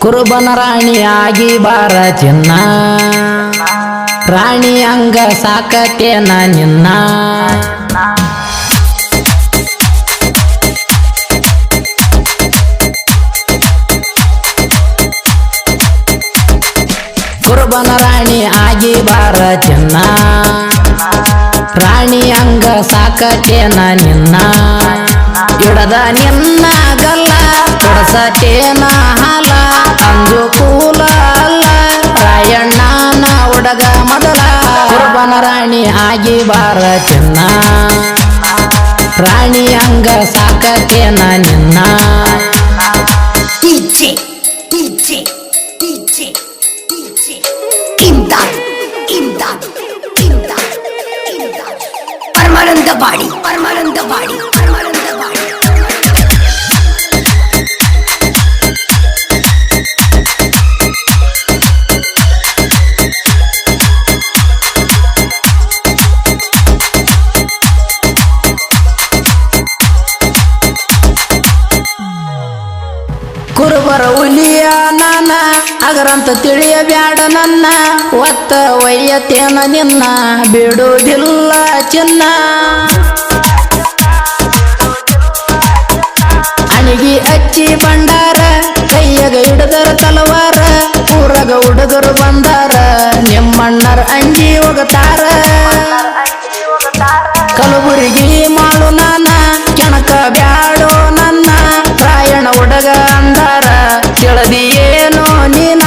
ಕುರುಬನ ರಾಣಿಯಾಗಿ ಬಾರ ಚಿನ್ನ ರಾಣಿ ಹಂಗ ಸಾಕತೇನ ನಿನ್ನ ಕುರುಬನ ರಾಣಿ ಆಗಿ ಬಾರ ಚಿನ್ನ ರಾಣಿ ಹಂಗ ಸಾಕತೇನ ನಿನ್ನ ಇಡದ ನಿನ್ನ ಗಲ್ಲ ಕೊಡಸತೇನ ಹಾಲ ಅಂಜು ಕೂಲ ಅಲ್ಲ ರಾಯಣ್ಣನ ಹುಡುಗ ಮೊದಲ ಕುರುಬನ ರಾಣಿ ಆಗಿ ಬಾರ ಚಿನ್ನ ರಾಣಿ ಹಂಗ ಸಾಕತೇನ ನಿನ್ನ DJ DJ DJ DJ Imdad Imdad Imdad Imdad Parmanandabadi Parmanandabadi Parmanandabadi ಕುರುಬರ ಹುಲಿಯ ನಾನ ಅಗರಂತ ತಿಳಿಯಬ್ಯಾಡ ನನ್ನ ಒತ್ತ ವೈಯತೇನ ನಿನ್ನ ಬಿಡುವುದಿಲ್ಲ ಚಿನ್ನ ಅಣಿಗಿ ಅಚ್ಚಿ ಬಂಡಾರ ಕೈಯಾಗ ಹಿಡದರ ತಲವಾರ ಊರಾಗ ಹುಡುಗರು ಬಂದಾರ ನಿಮ್ಮಣ್ಣರ ಅಂಜಿ ಹೋಗತಾರ ಕಲಬುರಗಿ ಮಾಡು ನಾನ ಕೆಣಕ ಬ್ಯಾಡೋ ನನ್ನ ರಾಯಣ ಹುಡುಗ ಅಂದಾರ ಕೇಳದಿ ಏನೋ ನೀನ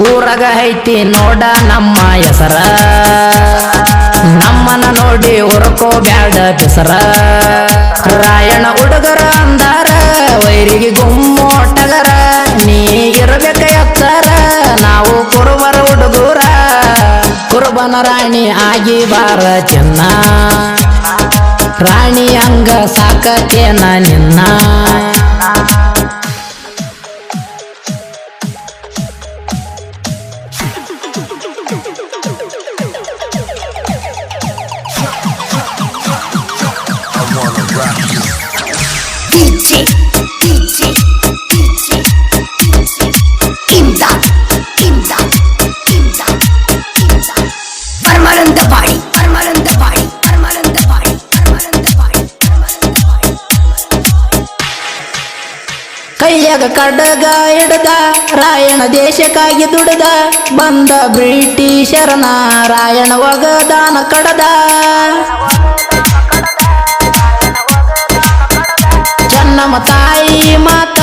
ಊರಾಗ ಐತಿ ನೋಡ ನಮ್ಮ ಹೆಸರ ನಮ್ಮನ ನೋಡಿ ಹೊರಕೋ ಬ್ಯಾಡ ಬೆಸರ ರಾಯಣ ಹುಡುಗರ ಅಂದಾರ ವೈರಿಗೆ ಗುಮ್ಮೋಟಗರ ನೀ ಇರಬೇಕ ಎತ್ತರ ನಾವು ಕುರುಬರ ಹುಡುಗರ ಕುರುಬನ ರಾಣಿ ಆಗಿ ಬಾರ ಚಿನ್ನ ರಾಣಿ ಹಂಗ ಸಾಕತೇನ ನಿನ್ನ DJ DJ DJ DJ Imdad Imdad Imdad Imdad Parmanandabadi Parmanandabadi Parmanandabadi Parmanandabadi Parmanandabadi ಕೈಯಾಗ ಕಡಗ ಹಿಡದ ರಾಯಣ ದೇಶಕ್ಕಾಗಿ ದುಡದ ಬಂದ ಬ್ರಿಟಿಷರನ ರಾಯಣ ಒಗದಾನ ಕಡದ ಚೆನ್ನಮ್ಮ ತಾಯಿ ಮಾತ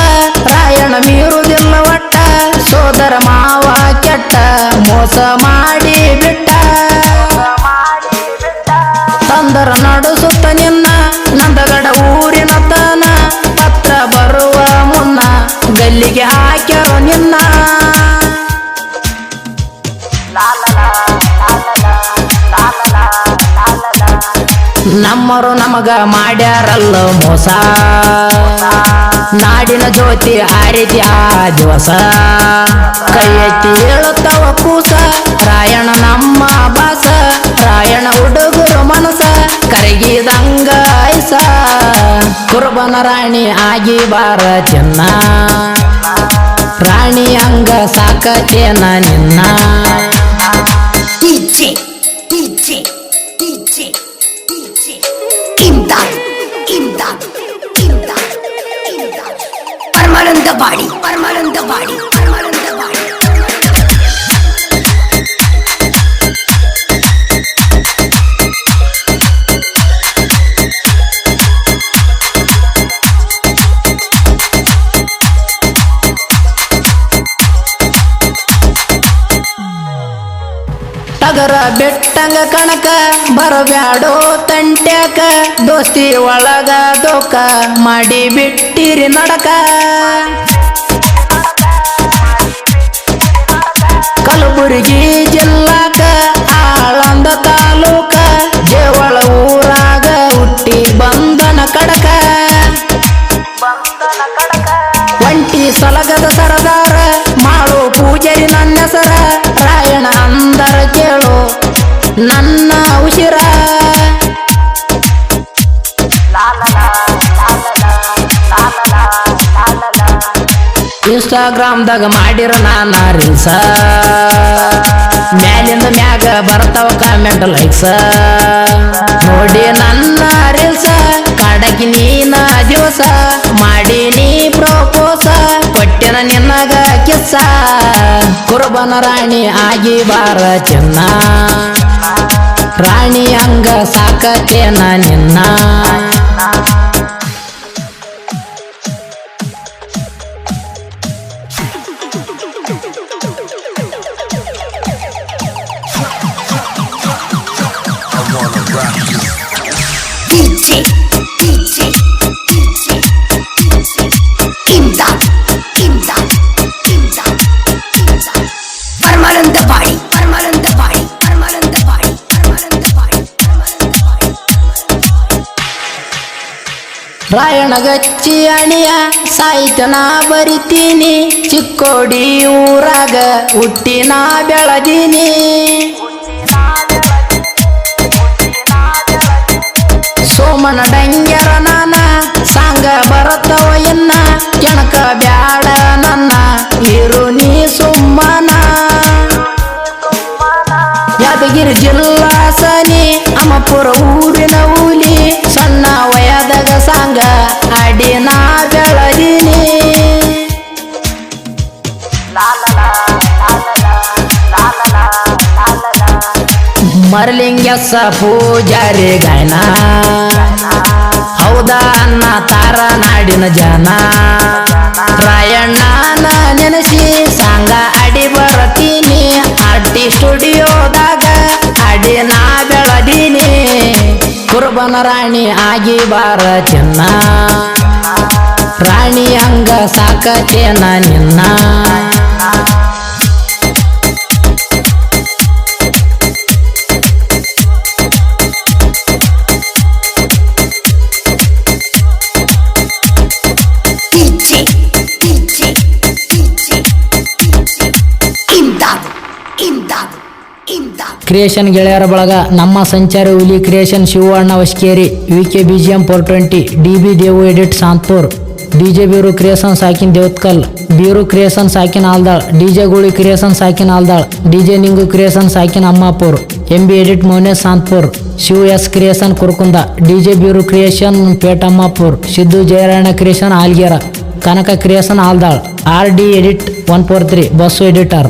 ರಾಯಣ ಮೀರುವುದಿಲ್ಲ ಒಟ್ಟ ಸೋದರ ಮಾವ ಕೆಟ್ಟ ಮೋಸ ಮಾಡಿ ಬಿಟ್ಟ ತಂದರ ನಡುಸುತ್ತ ನಿನ್ನ ನಂದಗಡ ಊರಿನ ತನ ಪತ್ರ ಬರುವ ಮುನ್ನ ಗಲ್ಲಿಗೆ ಹಾಕ್ಯಾರ ನಿನ್ನ ನಮ್ಮರು ನಮಗ ಮಾಡ್ಯಾರಲ್ಲ ಮೋಸ ನಾಡಿನ ಜ್ಯೋತಿ ಆರಿತಿ ಆ ದಿವಸ ಕೈ ಎತ್ತಿ ಹೇಳುತ್ತವ ಕೂಸ ರಾಯಣ ನಮ್ಮ ಬಾಸ ರಾಯಣ ಹುಡುಗರು ಮನಸ ಕರಗಿದಂಗ ಐಸ ಕುರುಬನ ರಾಣಿ ಆಗಿ ಬಾರ ಚಿನ್ನ ರಾಣಿ ಹಂಗ ಸಾಕತೇನ ನಿನ್ನ DJ DJ DJ DJ Imdad Imdad Imdad Imdad Parmanandabadi Parmanandabadi Parmanandabadi ಟಗರ ಬೆಟ್ಟಂಗ ಕಣಕ ಬರಬ್ಯಾಡೋ ತಂಟ್ಯಾಕ ದೋಸ್ತಿ ಒಳಗ ದೋಕ ಮಾಡಿ ಬಿಟ್ಟಿರಿ ನಡಕ ಕಲಬುರಗಿ ಜಿಲ್ಲಾಕ ಆಳಂದ ತಾಲೂಕ ಜೇವಳ ಊರಾಗ ಹುಟ್ಟಿ ಬಂದನ ಕಡಕ ಒಂಟಿ ಸಲಗದ ಸರದಾರ ಮಾಡು ಪೂಜಾರಿ ನನ್ನ ಹೆಸರ ರಾಯಣ ಅಂದರ ಕೇಳು ನನ್ನ ಉಸಿರ ಇನ್ಸ್ಟಾಗ್ರಾಮ್ದಾಗ ಮಾಡಿರ ನಾನ ರೀಲ್ಸ ಮ್ಯಾಲಿಂದ ಮ್ಯಾಗ ಬರ್ತಾವ ಕಾಮೆಂಟ್ ಲೈಕ್ಸ ನೋಡಿ ನನ್ನ ರೀಲ್ಸ ಕಾಡಕಿ ನೀನ ದಿವಸ ಮಾಡಿ ನೀ ಪ್ರಪೋಸ ಕೊಟ್ಟೆನ ನಿನ್ನಗ ಕಿಸ್ಸ ಕುರುಬನ ರಾಣಿ ಆಗಿ ಬಾರ ಚಿನ್ನ ರಾಣಿ ಹಂಗ ಸಾಕತೇನ ನಿನ್ನ DJ, DJ, DJ, DJ. Imdad, Imdad, Imdad, Imdad. Parmalandabadi, Parmalandabadi, Parmalandabadi, Parmalandabadi, Parmalandabadi. ರಾಯಣಗಚ್ಚಿ ಅಣಿಯ ಸಾಹಿತ್ಯನ ಬರಿತೀನಿ ಚಿಕ್ಕೋಡಿ ಊರಾಗ ಹುಟ್ಟಿನ ಬೆಳದೀನಿ ಸೋಮನ ಡಂಗ್ಯರ ನಾನ ಸಾಂಗ ಬರತ್ತವ ಎನ್ನ ಕೆಣಕ ಬ್ಯಾಡ ನನ್ನ ಇರು ನೀ ಸುಮ್ಮನ ಯಾದಗಿರಿ ಜಿಲ್ಲಾ ಸನಿ ಅಮಪುರ ಊರಿನ ಹುಲಿ ಸಣ್ಣ ವಯದಾಗ ಸಾಂಗ ಅಡಿ ನಾ ಬೆಳದೀನಿ ಮರಲಿಂಗಸ ಪೂಜಾರಿ ಗಾಯನ ಹೌದಾ ಅನ್ನ ತಾರ ನಾಡಿನ ಜನ ರಾಯಣ್ಣನ ನೆನೆಸಿ ಸಾಂಗ ಅಡಿ ಬರತೀನಿ ಅಡ್ಡಿ ಸ್ಟುಡಿಯೋದಾಗ ಅಡಿ ನಾ ಬೆಳದೀನಿ ಕುರುಬನ ರಾಣಿ ಆಗಿ ಬಾರ ಚಿನ್ನ ರಾಣಿ ಹಂಗ ಸಾಕತೇನ ನಿನ್ನ DJ, DJ, DJ, DJ. Imdad, Imdad, Imdad. Creation ಗೆಳೆಯರ ಬಳಗ ನಮ್ಮ ಸಂಚಾರಿ ಹುಲಿ creation Shivanna Vaskeri VK BGM 420 DB Devu edit Santur DJ Biru creation ಸಾಕಿನ್ ದೇವತ್ಕಲ್ ಬೀರು ಕ್ರಿಯೇಷನ್ ಸಾಕಿನ್ ಆಲ್ದಾಳ್ DJ ಗುಳಿ ಕ್ರಿಯೇಷನ್ ಸಾಕಿನ್ ಆಲ್ದಾಳ್ DJ ನಿಂಗು ಕ್ರಿಯೇಷನ್ ಸಾಕಿನ್ Ammapur MB edit Mounesh Santapur Shiva S creation Kurkunda DJ Biru creation Pet Ammapur Siddu Jayarayana creation Algera Kanaka creation Aldal RD edit 143 Basu editor